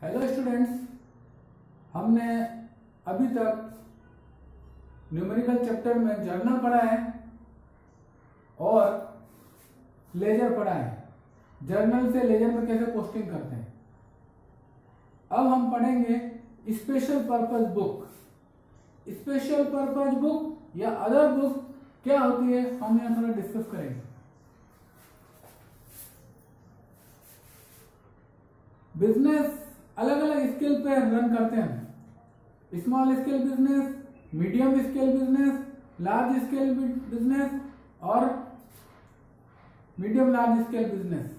Hello students, हमने अभी तक न्यूमेरिकल चैप्टर में जर्नल पढ़ा है और लेजर पढ़ा है। जर्नल से लेजर में कैसे पोस्टिंग करते हैं। अब हम पढ़ेंगे special purpose book. Special purpose book या अदर बुक क्या होती है, हम यहाँ थोड़ा डिस्कस करेंगे। बिजनेस अलग अलग स्केल पे रन करते हैं। Small scale business, medium scale business, large scale business और मीडियम लार्ज स्केल बिजनेस।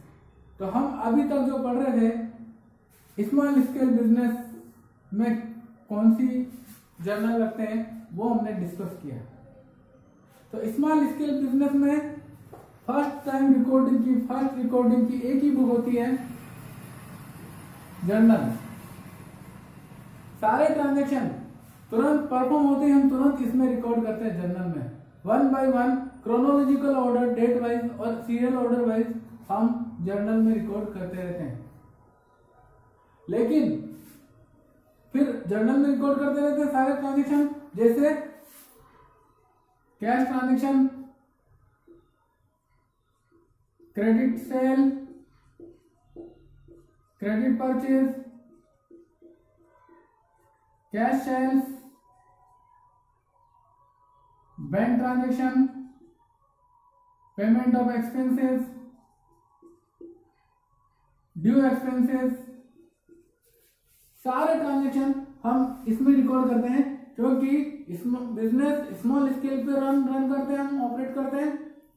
तो हम अभी तक जो पढ़ रहे थे स्मॉल स्केल बिजनेस में कौन सी जर्नल रखते हैं वो हमने डिस्कस किया। तो स्मॉल स्केल बिजनेस में फर्स्ट रिकॉर्डिंग की एक ही बुक होती है, जर्नल। सारे ट्रांजैक्शन तुरंत परफॉर्म होते हैं, हम तुरंत इसमें रिकॉर्ड करते हैं जर्नल में। 1 by 1 chronological order, date wise और सीरियल ऑर्डर वाइज हम जर्नल में रिकॉर्ड करते रहते हैं। लेकिन फिर जर्नल में रिकॉर्ड करते रहते हैं सारे ट्रांजैक्शन, जैसे cash transaction, credit sale, credit purchase, cash sales, bank transaction, payment of expenses, due expenses, सारे ट्रांजैक्शन हम इसमें रिकॉर्ड करते हैं। क्योंकि बिजनेस स्मॉल स्केल पे रन करते हैं, हम ऑपरेट करते हैं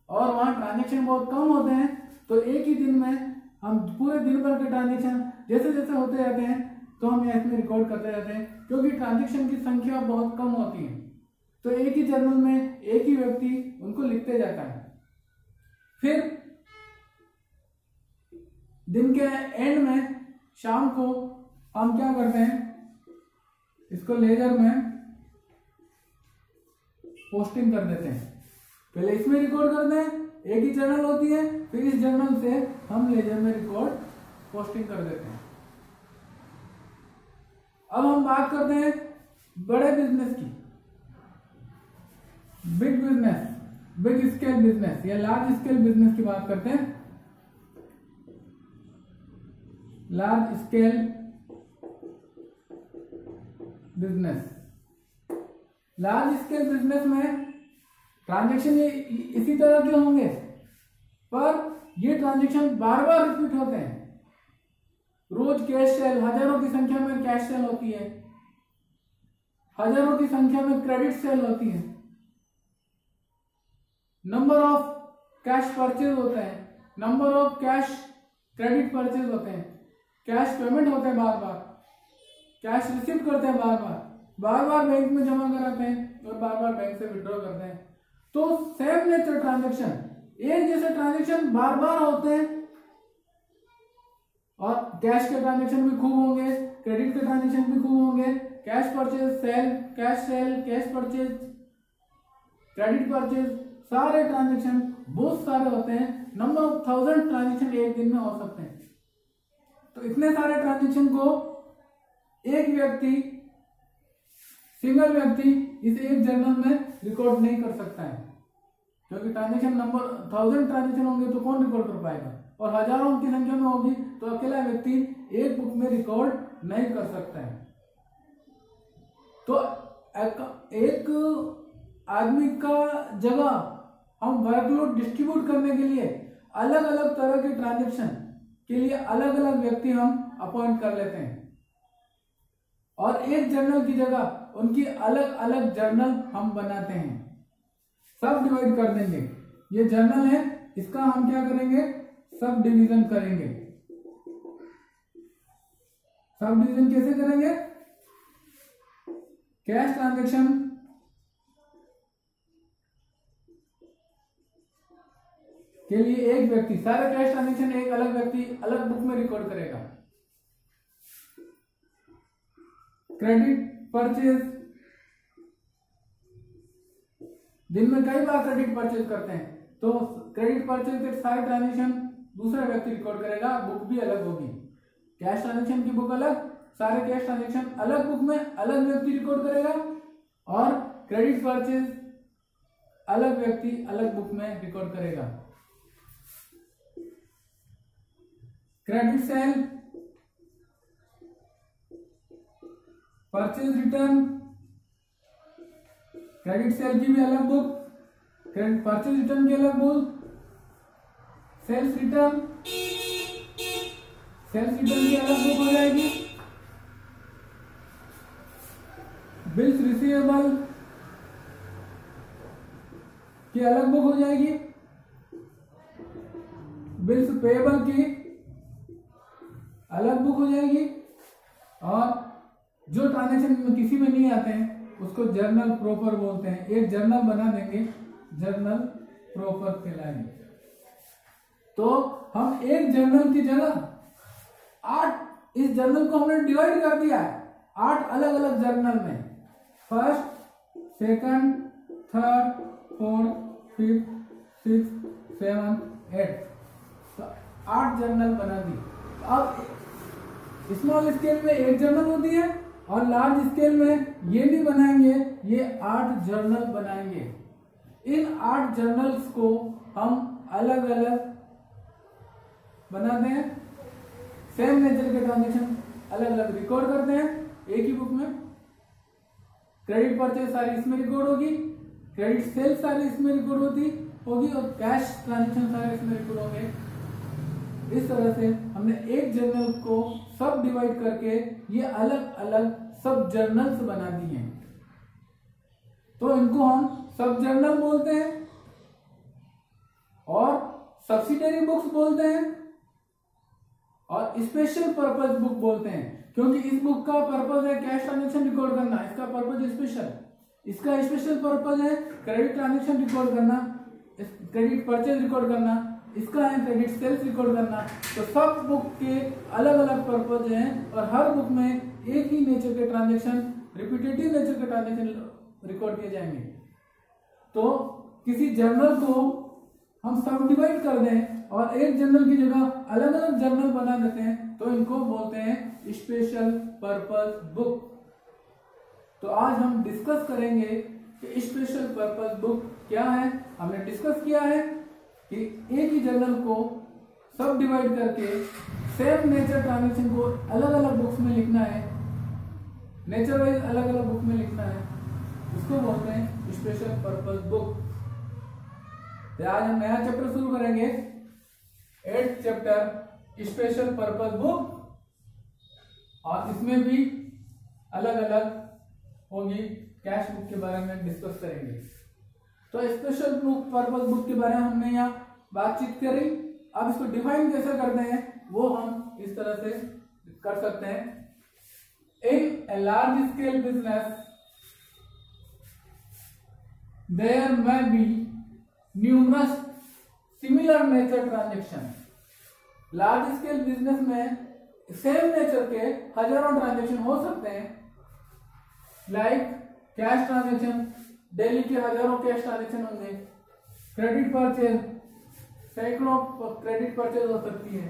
और वहां ट्रांजैक्शन बहुत कम होते हैं। तो एक ही दिन में हम पूरे दिन भर के ट्रांजैक्शन जैसे जैसे होते रहते हैं तो हम इसमें रिकॉर्ड करते रहते हैं, क्योंकि ट्रांजैक्शन की संख्या बहुत कम होती है। तो एक ही जर्नल में एक ही व्यक्ति उनको लिखते जाता है। फिर दिन के एंड में शाम को हम क्या करते हैं, इसको लेजर में पोस्टिंग कर देते हैं। पहले इसमें रिकॉर्ड करते हैं, एक ही जर्नल होती है, फिर इस जर्नल से हम लेजर में रिकॉर्ड पोस्टिंग कर देते हैं। अब हम बात करते हैं बड़े बिजनेस की, big business, big scale business या लार्ज स्केल बिजनेस की बात करते हैं। Large scale business, large scale business में ट्रांजैक्शन इसी तरह के होंगे, पर ये ट्रांजैक्शन बार बार रिपीट होते हैं। रोज कैश सेल, हजारों की संख्या में कैश सेल होती है, हजारों की संख्या में क्रेडिट सेल होती है, नंबर ऑफ कैश परचेज होते हैं, number of cash credit purchase होते हैं, कैश पेमेंट होते हैं बार बार, कैश रिसीव करते हैं बार बार बैंक में जमा कराते हैं और बार बार बैंक से विड्रॉ करते हैं। तो सेम नेचर ट्रांजैक्शन, एक जैसे ट्रांजैक्शन बार बार होते हैं और कैश के ट्रांजैक्शन भी खूब होंगे, क्रेडिट के ट्रांजैक्शन भी खूब होंगे, cash purchase sale, cash purchase, credit purchase, सारे ट्रांजैक्शन बहुत सारे होते हैं। नंबर ऑफ 1000 ट्रांजैक्शन एक दिन में हो सकते हैं। तो इतने सारे ट्रांजैक्शन को एक व्यक्ति, सिंगल व्यक्ति इस एक जर्नल में रिकॉर्ड नहीं कर सकता है, क्योंकि ट्रांजैक्शन नंबर 1000 ट्रांजैक्शन होंगे तो कौन रिकॉर्ड कर पाएगा, और हजारों की संख्या में होगी तो अकेला व्यक्ति एक बुक में रिकॉर्ड नहीं कर सकता है। तो एक आदमी का जगह हम वर्कलोड डिस्ट्रीब्यूट करने के लिए अलग अलग तरह के ट्रांजैक्शन के लिए अलग अलग व्यक्ति हम अपॉइंट कर लेते हैं, और एक जर्नल की जगह उनकी अलग अलग जर्नल हम बनाते हैं। सब डिवाइड कर देंगे, ये जर्नल है, इसका हम क्या करेंगे, सब डिवीजन करेंगे। सब डिवीजन कैसे करेंगे, कैश ट्रांजैक्शन के लिए एक व्यक्ति सारे कैश ट्रांजैक्शन एक अलग व्यक्ति अलग बुक में रिकॉर्ड करेगा। क्रेडिट परचेज, दिन में कई बार क्रेडिट परचेज करते हैं, तो क्रेडिट परचेज के सारे ट्रांजैक्शन दूसरा व्यक्ति रिकॉर्ड करेगा, बुक भी अलग होगी। कैश ट्रांजैक्शन की बुक अलग, सारे कैश ट्रांजेक्शन अलग बुक में अलग व्यक्ति रिकॉर्ड करेगा, और क्रेडिट परचेज अलग व्यक्ति अलग बुक में रिकॉर्ड करेगा। Credit sale, purchase return, credit sale की भी अलग बुक, क्रेडिट परचेज रिटर्न की अलग बुक, सेल्स रिटर्न की अलग बुक हो जाएगी, बिल्स रिसीवेबल की अलग बुक हो जाएगी, बिल्स पेएबल की अलग बुक हो जाएगी, और जो ट्रांजेक्शन किसी में नहीं आते हैं उसको जर्नल प्रॉपर बोलते हैं। एक जर्नल बना देंगे, जर्नल प्रॉपर कहलाएंगे। तो हम एक जर्नल की जगह 8, इस जर्नल को हमने डिवाइड कर दिया है 8 अलग अलग जर्नल में, first, second, third, fourth, fifth, sixth, 7, 8, तो 8 जर्नल बना दी। अब स्मॉल स्केल में एक जर्नल होती है, और लार्ज स्केल में ये भी बनाएंगे, ये 8 जर्नल बनाएंगे। इन 8 जर्नल्स को हम अलग अलग बनाते हैं, सेम नेचर के ट्रांजेक्शन अलग अलग रिकॉर्ड करते हैं एक ही बुक में। क्रेडिट परचेज सारी इसमें रिकॉर्ड होगी, क्रेडिट सेल सारी इसमें रिकॉर्ड होगी, और कैश ट्रांजेक्शन सारे इसमें रिकॉर्ड होंगे। इस तरह से हमने एक जर्नल को सब डिवाइड करके ये अलग अलग सब जर्नल्स बना दिए हैं। तो इनको हम सब जर्नल बोलते हैं और सब्सिडरी बुक्स बोलते हैं और स्पेशल पर्पस बुक बोलते हैं, क्योंकि इस बुक का पर्पस है कैश ट्रांजेक्शन रिकॉर्ड करना, इसका पर्पस स्पेशल, इसका स्पेशल पर्पस है क्रेडिट ट्रांजेक्शन रिकॉर्ड करना, क्रेडिट परचेज रिकॉर्ड करना, इसका है क्रेडिट सेल्स रिकॉर्ड करना। तो सब बुक के अलग अलग पर्पज हैं और हर बुक में एक ही नेचर के ट्रांजेक्शन, रिपीटेटिव नेचर के ट्रांजेक्शन रिकॉर्ड किए जाएंगे। तो किसी जर्नल को हम सब डिवाइड कर दें और एक जर्नल की जगह अलग अलग जर्नल बना देते हैं, तो इनको बोलते हैं स्पेशल पर्पस बुक। तो आज हम डिस्कस करेंगे कि स्पेशल पर्पस बुक क्या है। हमने डिस्कस किया है कि एक ही जर्नल को सब डिवाइड करके सेम नेचर ट्रांजेक्शन को अलग अलग बुक्स में लिखना है, नेचर वाइज अलग अलग बुक में लिखना है, उसको बोलते हैं स्पेशल पर्पस बुक। तो आज हम नया चैप्टर शुरू करेंगे, 8th chapter special purpose book, और इसमें भी अलग अलग होगी, कैश बुक के बारे में डिस्कस करेंगे। तो स्पेशल पर्पस बुक के बारे में हमने यहाँ बातचीत करी। अब इसको डिफाइन कैसे करते हैं वो हम इस तरह से कर सकते हैं। In a large scale business there may be numerous similar nature transaction. Large scale business में सेम नेचर के हजारों ट्रांजेक्शन हो सकते हैं, लाइक कैश ट्रांजेक्शन, डेली के हजारों कैश ट्रांजेक्शन होंगे, क्रेडिट परचेज, सैकड़ों क्रेडिट परचेज हो सकती है,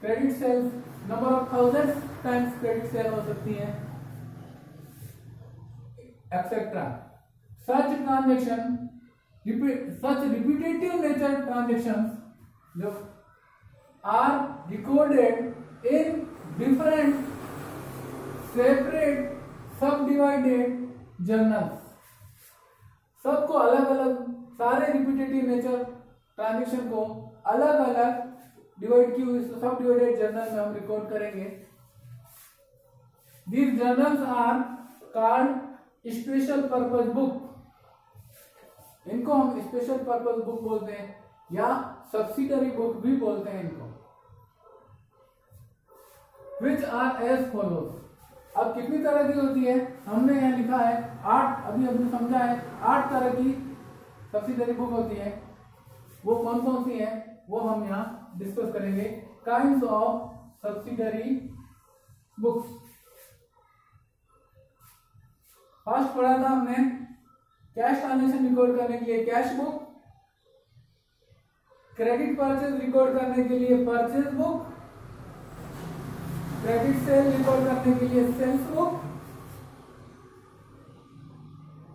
credit sales, number of 1000 times credit sale हो सकती है, etcetera. Such transaction, such repetitive nature transaction जो are recorded in different separate subdivided journals. सबको अलग अलग, सारे रिपीटेटिव नेचर ट्रांजेक्शन को अलग अलग डिवाइड की हुई सब डिवाइडेड जर्नल में हम रिकॉर्ड करेंगे। These journals are called special purpose book. इनको हम स्पेशल पर्पस बुक बोलते हैं या सब्सिडरी बुक भी बोलते हैं इनको। Which are as follows। अब कितनी तरह की होती है हमने यहाँ लिखा है 8, अभी हमने समझा है 8 तरह की सब्सिडरी बुक होती है। वो कौन कौन सी है वो हम यहाँ डिस्कस करेंगे। Kinds of subsidiary books. First पढ़ा था हमने कैश ट्रांजेक्शन रिकॉर्ड करने के लिए cash book, credit purchase record करने के लिए purchase book, credit sale record करने के लिए सेल्स बुक,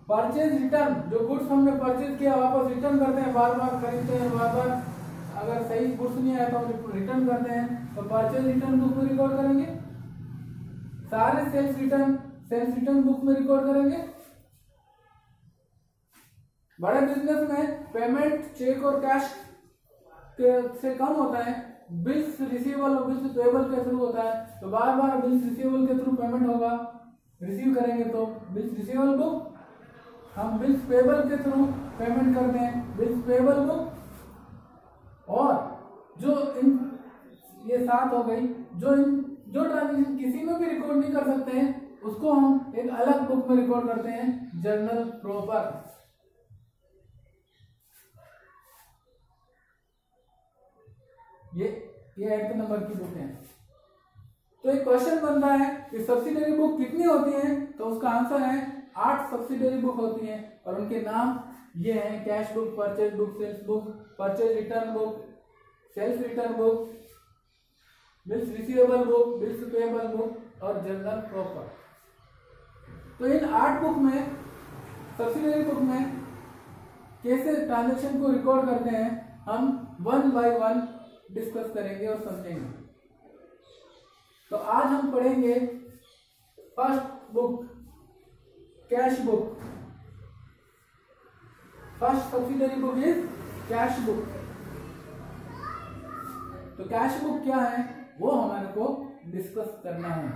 परचेज रिटर्न, जो गुड्स हमने परचेज किया वापस रिटर्न करते हैं, बार बार खरीदते हैं, बार बार अगर सही गुड्स नहीं आया तो हम रिटर्न करते हैं, तो परचेज रिटर्न बुक में रिकॉर्ड करेंगे। सारे सेल्स रिटर्न बुक में रिकॉर्ड करेंगे। बड़े बिजनेस में पेमेंट चेक और कैश से कम होता है, बिल्स रिसीवेबल और बिल्स पेएबल के थ्रू होता है, तो बार बार बिल्स रिसीवेबल के थ्रू पेमेंट होगा, रिसीव करेंगे तो बिल्स रिसीवेबल बुक, हम बिल्स पेएबल के थ्रू पेमेंट करते हैं, बिल्स पेएबल बुक। और जो इन ये 7 हो गई, जो ट्रांजेक्शन किसी में भी रिकॉर्ड नहीं कर सकते हैं उसको हम एक अलग बुक में रिकॉर्ड करते हैं, जर्नल प्रॉपर। ये 8 नंबर की बुक है। तो एक क्वेश्चन बन रहा है कि सब्सिडरी बुक कितनी होती है, तो उसका आंसर है 8 सब्सिडरी बुक होती हैं और उनके नाम ये हैं, cash book, purchase book, sales book, purchase return book, sales return book, bills receivable book, bills payable book और जर्नल प्रॉपर। तो इन 8 बुक में, सब्सिडरी बुक में कैसे ट्रांजैक्शन को रिकॉर्ड करते हैं हम 1 बाय 1 डिस्कस करेंगे और समझेंगे। तो आज हम पढ़ेंगे first book, cash book. First subsidiary book is cash book. तो कैश बुक क्या है वो हमारे को डिस्कस करना है।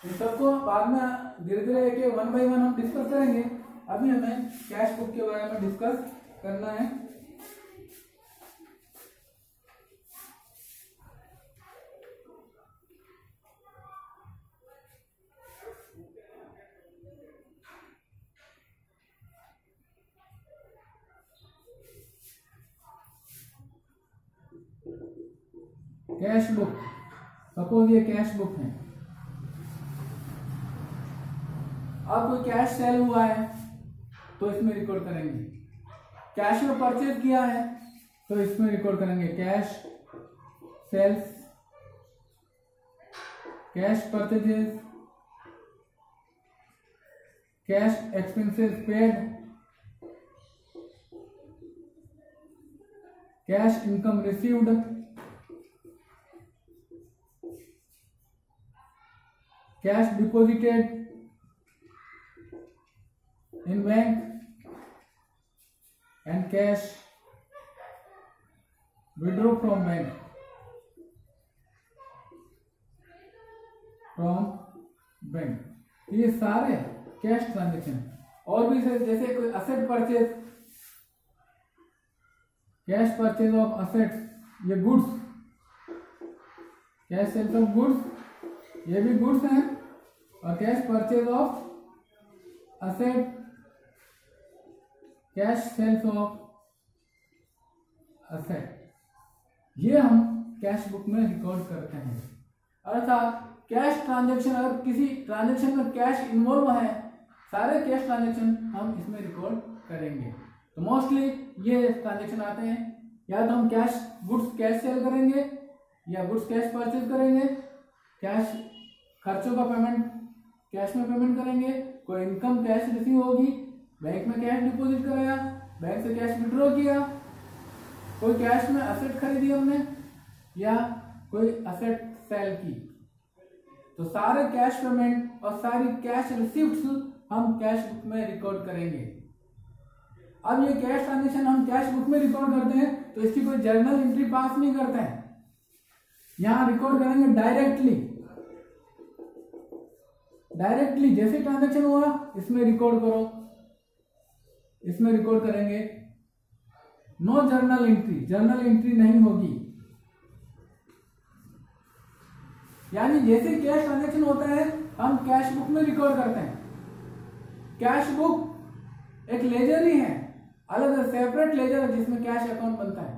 इन सबको बाद में धीरे धीरे एक 1 बाय 1 हम डिस्कस करेंगे। अभी हमें कैश बुक के बारे में डिस्कस करना है। कैश बुक, सपोज ये कैश बुक है। अब कोई कैश सेल हुआ है तो इसमें रिकॉर्ड करेंगे। कैश में परचेज किया है तो इसमें रिकॉर्ड करेंगे, cash sales, cash purchases, cash expenses paid, cash income received, cash deposited in bank and cash withdraw from bank ये सारे कैश ट्रांजेक्शन। और भी जैसे कोई asset purchase, cash purchase of assets, ये goods, cash sales of goods, ये भी goods हैं। और cash purchase of asset, cash sales of asset, ये हम कैश बुक में रिकॉर्ड करते हैं। अर्थात कैश ट्रांजैक्शन, अगर किसी ट्रांजैक्शन में कैश इन्वॉल्व है, सारे कैश ट्रांजैक्शन हम इसमें रिकॉर्ड करेंगे। तो मोस्टली ये ट्रांजैक्शन आते हैं, या तो हम कैश गुड्स कैश सेल करेंगे, या गुड्स कैश परचेज करेंगे, कैश खर्चों का पेमेंट कैश में पेमेंट करेंगे, कोई इनकम कैश रिसीव होगी, बैंक में कैश डिपॉजिट कराया, बैंक से कैश विड्रॉ किया, कोई कैश में असेट खरीदी हमने, या कोई असेट सेल की। तो सारे कैश पेमेंट और सारी कैश रिसीव्ट्स हम कैश बुक में रिकॉर्ड करेंगे। अब ये कैश ट्रांजेक्शन हम कैश बुक में रिकॉर्ड करते हैं तो इसकी कोई जर्नल एंट्री पास नहीं करते हैं, यहां रिकॉर्ड करेंगे डायरेक्टली। जैसे ट्रांजेक्शन हुआ इसमें रिकॉर्ड करो, इसमें रिकॉर्ड करेंगे। नो जर्नल एंट्री नहीं होगी। यानी जैसे कैश ट्रांजेक्शन होता है हम कैश बुक में रिकॉर्ड करते हैं। कैश बुक एक लेजर ही है, अलग सेपरेट लेजर है जिसमें कैश अकाउंट बनता है।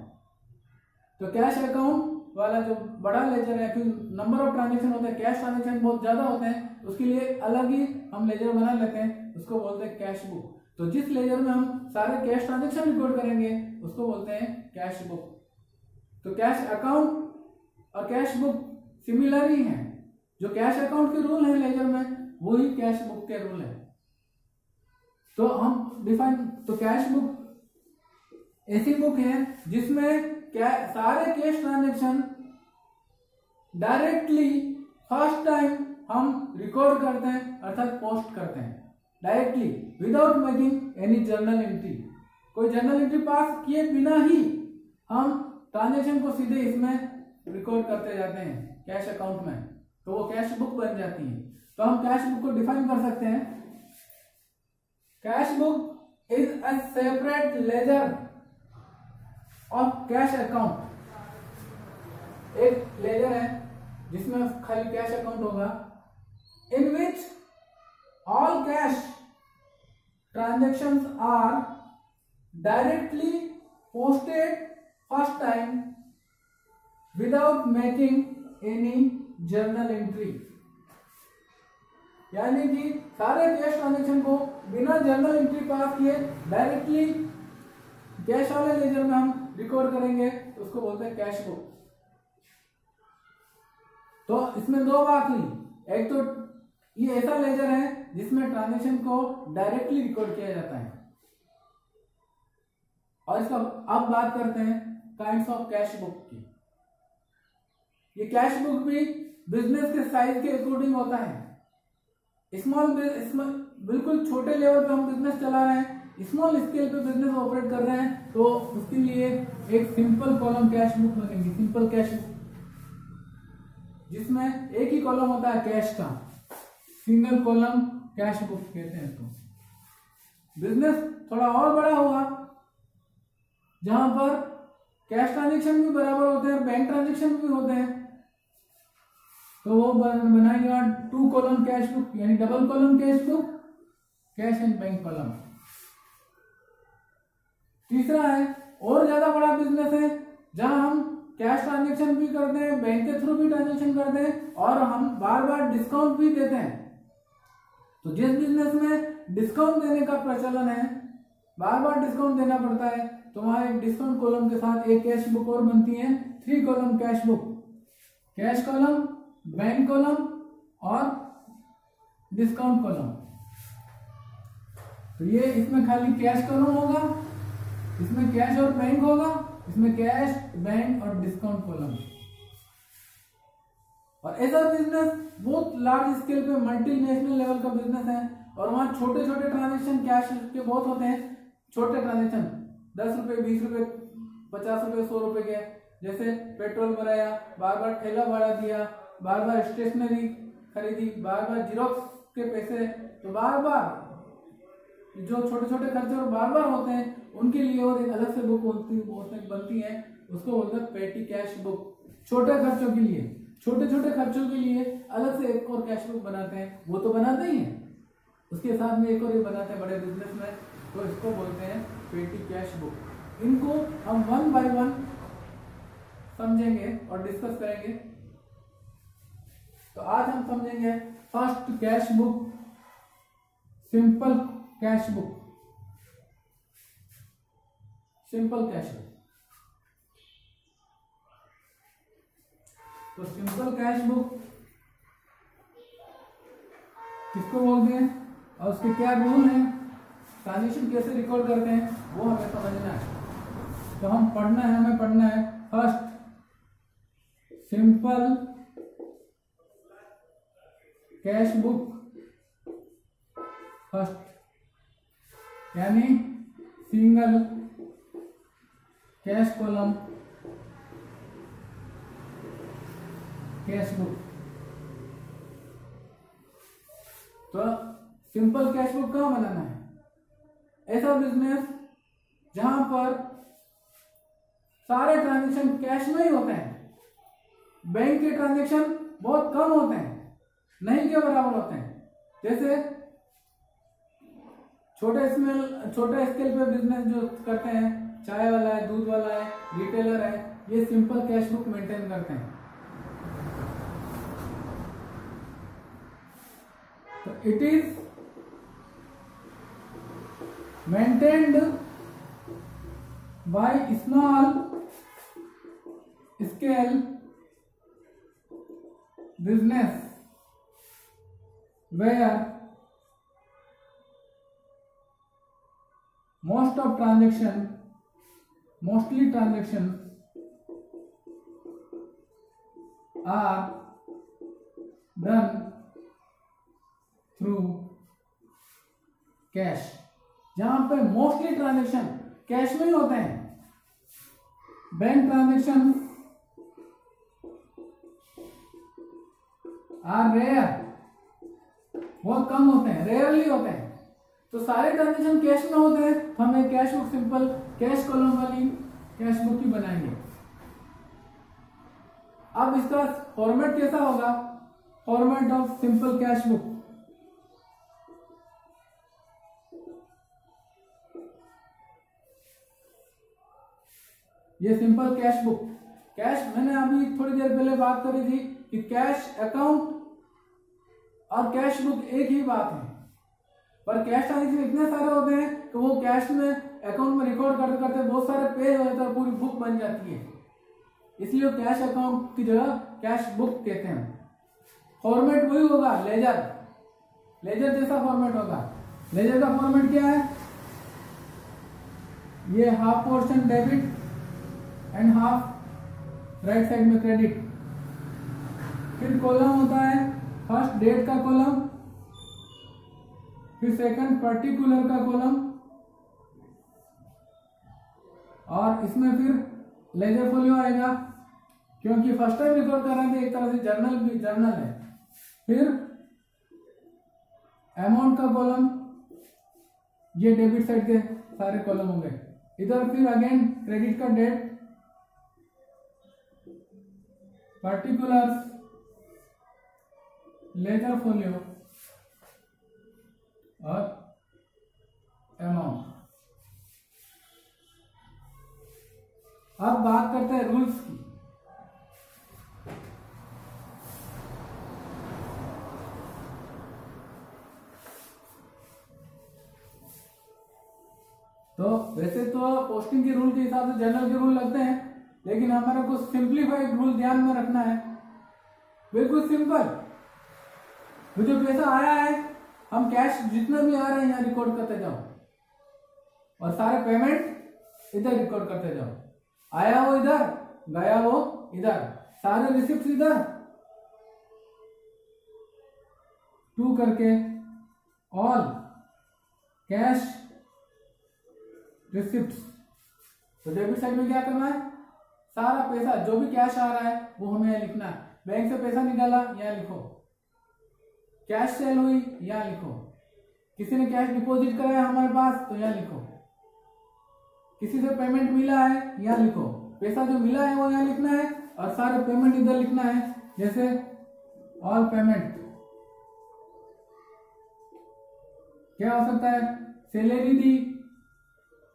तो कैश अकाउंट वाला जो बड़ा लेजर है, क्योंकि नंबर ऑफ ट्रांजेक्शन होता है, कैश ट्रांजेक्शन बहुत ज्यादा होते हैं, उसके लिए अलग ही हम लेजर बना लेते हैं, उसको बोलते हैं कैश बुक। तो जिस लेजर में हम सारे कैश ट्रांजेक्शन रिकॉर्ड करेंगे उसको बोलते हैं कैश बुक। तो कैश अकाउंट और कैश बुक सिमिलर ही है। जो कैश अकाउंट के रूल है लेजर में, वही कैश बुक के रूल है। तो हम डिफाइन, तो कैश बुक ऐसी बुक है जिसमें सारे cash transaction directly first time हम रिकॉर्ड करते हैं, अर्थात पोस्ट करते हैं directly, without making any journal entry. कोई जर्नल एंट्री पास किए बिना ही हम ट्रांजेक्शन को सीधे इसमें रिकॉर्ड करते जाते हैं कैश अकाउंट में, तो वो कैश बुक बन जाती है। तो हम कैश बुक को डिफाइन कर सकते हैं, cash book is a separate ledger of cash account. एक लेजर है जिसमें खाली कैश अकाउंट होगा, in which all cash transactions are directly posted first time without making any journal entry. यानी कि सारे कैश ट्रांजेक्शन को बिना जर्नल एंट्री पास किए डायरेक्टली कैश वाले लेजर में हम रिकॉर्ड करेंगे, तो उसको बोलते हैं कैश बुक। तो इसमें दो बात हुई, एक तो ये ऐसा लेजर है जिसमें ट्रांजेक्शन को डायरेक्टली रिकॉर्ड किया जाता है, और इसका अब बात करते हैं काइंड्स ऑफ कैश बुक की। ये कैश बुक भी बिजनेस के साइज के अकॉर्डिंग होता है। बिल्कुल छोटे लेवल पे हम बिजनेस चला रहे हैं, स्मॉल स्केल पे बिजनेस ऑपरेट कर रहे हैं, तो उसके लिए एक सिंपल कॉलम कैश बुक बनेगी, सिंपल कैश बुक, जिसमें एक ही कॉलम होता है कैश का, सिंगल कॉलम कैश बुक कहते हैं। तो बिजनेस थोड़ा और बड़ा होगा जहां पर कैश ट्रांजेक्शन भी बराबर होते हैं और बैंक ट्रांजेक्शन भी होते हैं, तो वो बनाएगा 2 कॉलम कैश बुक, यानी double column cash book, cash and bank column. तीसरा है और ज्यादा बड़ा बिजनेस है जहां हम कैश ट्रांजेक्शन भी करते हैं, बैंक के थ्रू भी ट्रांजेक्शन करते हैं, और हम बार बार डिस्काउंट भी देते हैं। तो जिस बिजनेस में डिस्काउंट देने का प्रचलन है, बार बार डिस्काउंट देना पड़ता है, तो वहां एक डिस्काउंट कॉलम के साथ एक कैश बुक और बनती है, 3 column cash book, cash column, bank column और डिस्काउंट कॉलम। तो ये इसमें खाली कैश कॉलम होगा, इसमें कैश और बैंक होगा, इसमें कैश, बैंक और डिस्काउंट कॉलम। और ऐसा बिजनेस बहुत लार्ज स्केल पे मल्टीनेशनल लेवल का बिजनेस है, और वहां छोटे छोटे ट्रांजेक्शन कैश के बहुत होते हैं, छोटे ट्रांजेक्शन 10 रुपए, 20 रुपए, 50 रुपए, 100 रुपए के, जैसे पेट्रोल भराया, बार बार ठेला भाड़ा दिया, बार बार स्टेशनरी खरीदी, बार बार जीरोक्स के पैसे, तो बार बार जो छोटे छोटे खर्चे और बार बार होते हैं उनके लिए और एक अलग से बुक बनती है, उसको बोलते हैं पेटी कैश बुक। छोटे खर्चों के लिए, छोटे छोटे खर्चों के लिए अलग से एक और कैश बुक बनाते हैं, वो तो बनाते ही हैं, उसके साथ में एक और ये बनाते हैं बड़े बिजनेस में, तो इसको बोलते हैं पेटी कैश बुक। इनको हम 1 by 1 समझेंगे और डिस्कस करेंगे। तो आज हम समझेंगे first cash book, simple cash book, simple cash book. तो सिंपल कैश बुक किसको बोलते हैं और उसके क्या रूल हैं, ट्रांजेक्शन कैसे रिकॉर्ड करते हैं, वो हमें समझना है। तो हम हमें पढ़ना है first simple cash book, first यानी single cash column cash book. तो सिंपल कैश बुक कहाँ बनाना है, ऐसा बिजनेस जहां पर सारे ट्रांजेक्शन कैश में ही होते हैं, बैंक के ट्रांजेक्शन बहुत कम होते हैं, नहीं के बराबर होते हैं। जैसे छोटे स्केल पे बिजनेस जो करते हैं, चाय वाला है, दूध वाला है, रिटेलर है, ये सिंपल कैश बुक मेंटेन करते हैं। तो it is maintained by small scale business where mostly transactions are done through cash, जहां पे मोस्टली ट्रांजेक्शन कैश में ही होते हैं। बैंक ट्रांजेक्शन आर रेयर, बहुत कम होते हैं, रेयरली होते हैं। तो सारे ट्रांजेक्शन कैश में होते हैं, तो हमें cash book simple cash column वाली कैश बुक ही बनाएंगे। अब इसका फॉर्मेट कैसा होगा? Format of simple cash book. ये सिंपल कैश बुक, कैश मैंने अभी थोड़ी देर पहले बात करी थी कि कैश अकाउंट और कैश बुक एक ही बात है, पर कैश ट्रांजेक्शन इतने सारे होते हैं कि वो कैश में अकाउंट में रिकॉर्ड करते करते बहुत सारे पेज हो जाते हैं, पूरी बुक बन जाती है, इसलिए कैश अकाउंट की जगह कैश बुक कहते हैं। फॉर्मेट वही होगा, लेजर, लेजर जैसा फॉर्मेट होगा। लेजर का फॉर्मेट क्या है? ये half portion debit and half right side में क्रेडिट। फिर कॉलम होता है फर्स्ट डेट का कॉलम, फिर सेकंड पर्टिकुलर का कॉलम, और इसमें फिर लेजर फोलियो आएगा, क्योंकि फर्स्ट टाइम रिकॉर्ड कर रहे थे, एक तरह से जर्नल भी जर्नल है। फिर अमाउंट का कॉलम, ये डेबिट साइड के सारे कॉलम होंगे। इधर फिर अगेन क्रेडिट का डेट, पर्टिकुलर्स, लेजर फोलियो और अमाउंट। अब बात करते हैं रूल्स की। तो वैसे तो पोस्टिंग के रूल के हिसाब से जनरल के रूल लगते हैं, लेकिन हमारे को सिंप्लीफाइड रूल ध्यान में रखना है। बिल्कुल सिंपल, वो जो पैसा आया है, हम कैश जितना भी आ रहे हैं यहाँ रिकॉर्ड करते जाओ, और सारे पेमेंट इधर रिकॉर्ड करते जाओ। आया वो इधर, गया वो इधर, सारे रिसिप्ट इधर, टू करके ऑल कैश रिसिप्ट्स। तो डेबिट साइड में क्या करना है? सारा पैसा जो भी कैश आ रहा है वो हमें यहाँ लिखना है। बैंक से पैसा निकाला, यहाँ लिखो। कैश सेल हुई, यहाँ लिखो। किसी ने कैश डिपॉजिट कराया हमारे पास, तो यहाँ लिखो। किसी से पेमेंट मिला है, यहाँ लिखो। पैसा जो मिला है वो यहाँ लिखना है, और सारे पेमेंट इधर लिखना है, जैसे ऑल पेमेंट। क्या हो सकता है? सैलरी दी,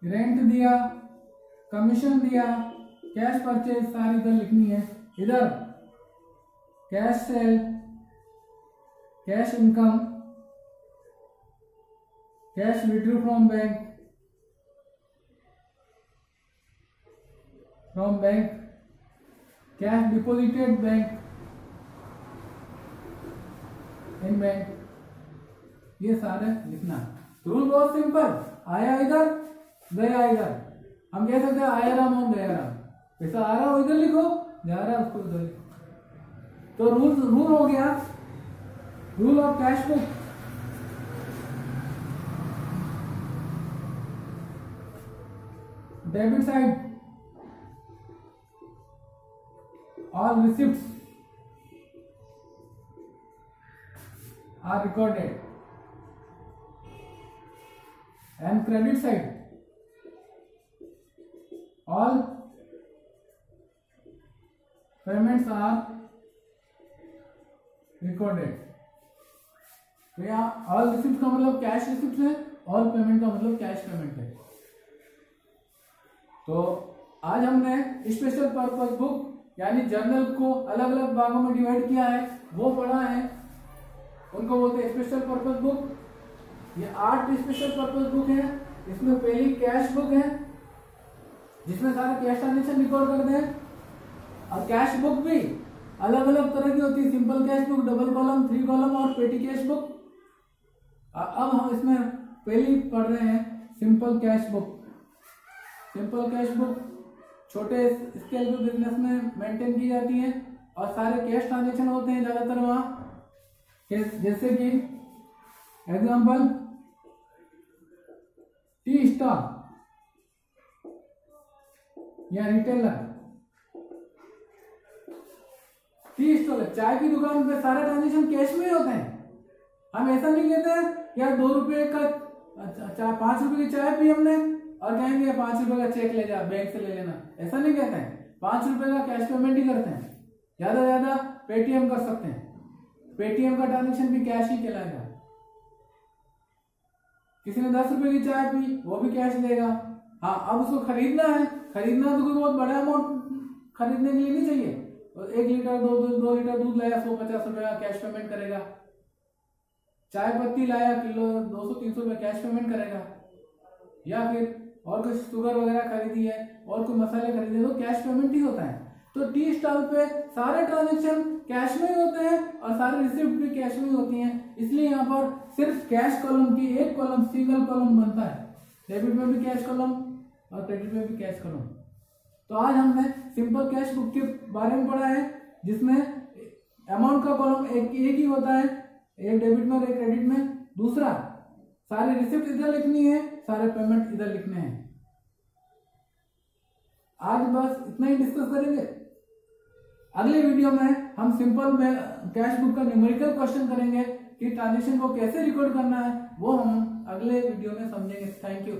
रेंट दिया, कमीशन दिया, कैश परचेज, सारी इधर लिखनी है। इधर cash cell, cash income, cash withdraw from bank, cash deposited bank in bank, ये सारे लिखना। रूल बहुत सिंपल, आया इधर, गया इधर। हम कह सकते हैं आया राम और गया राम, पैसा आ रहा हो इधर लिखो, जा रहा है उसको इधर लिखो। तो रूल हो गया, rule of cash book. Debit side all receipts are recorded, and credit side all payments are recorded। तो यहाँ ऑल रिसिप्ट का मतलब कैश रिसिप्ट है, ऑल पेमेंट का मतलब कैश पेमेंट है। तो आज हमने स्पेशल पर्पस बुक यानी जर्नल को अलग अलग भागों में डिवाइड किया है, वो पढ़ा है, उनको बोलते हैं स्पेशल पर्पस बुक। ये 8 स्पेशल पर्पस बुक है। इसमें पहली कैश बुक है, जिसमें सारे कैश ट्रांजेक्शन रिकॉर्ड करते हैं, और कैश बुक भी अलग अलग तरह की होती है, simple cash book, double column, 3 column और पेटी कैश बुक। अब हम इसमें पहली पढ़ रहे हैं simple cash book. Simple cash book छोटे स्केल पे बिजनेस में मेंटेन की जाती है और सारे कैश ट्रांजेक्शन होते हैं ज्यादातर वहां। जैसे कि एग्जांपल टी स्टॉल या रिटेलर, टी स्टॉल चाय की दुकान पे सारे ट्रांजेक्शन कैश में ही होते हैं। हम ऐसा नहीं कहते हैं यार 2 रुपए का 5 रुपए की चाय पी हमने और कहेंगे 5 रुपए का चेक ले जा, बैंक से ले लेना, ऐसा नहीं कहते हैं। 5 रुपए का कैश पेमेंट ही करते हैं, ज्यादा से ज्यादा पेटीएम कर सकते हैं। पेटीएम का ट्रांजेक्शन भी कैश ही कहलाएगा। किसी ने 10 रुपए की चाय पी, वो भी कैश देगा। हाँ, अब उसको खरीदना है, खरीदना तो कोई बहुत बड़ा अमाउंट खरीदने के लिए नहीं चाहिए। 1 लीटर 2 लीटर दूध लाया, 150 रुपए का कैश पेमेंट करेगा। चाय पत्ती लाया किलो 200-300 रुपए कैश पेमेंट करेगा। या फिर और कुछ शुगर वगैरह खरीदी है और कोई मसाले खरीदे तो कैश पेमेंट ही होता है। तो टी स्टॉल पे सारे ट्रांजेक्शन कैश में ही होते हैं और सारे रिसिप्ट भी कैश में ही होती हैं। इसलिए यहाँ पर सिर्फ कैश कॉलम की एक कॉलम सिंगल कॉलम बनता है। डेबिट में भी कैश कॉलम और क्रेडिट में भी कैश कॉलम। तो आज हमने सिंपल कैश बुक के बारे में पढ़ा है, जिसमें अमाउंट का कॉलम एक ही होता है, एक डेबिट में और एक क्रेडिट में। दूसरा, सारे रिसिप्ट इधर लिखनी है, सारे पेमेंट इधर लिखने हैं। आज बस इतना ही डिस्कस करेंगे। अगले वीडियो में हम सिंपल में कैश बुक का न्यूमेरिकल क्वेश्चन करेंगे कि ट्रांजेक्शन को कैसे रिकॉर्ड करना है, वो हम अगले वीडियो में समझेंगे। Thank you.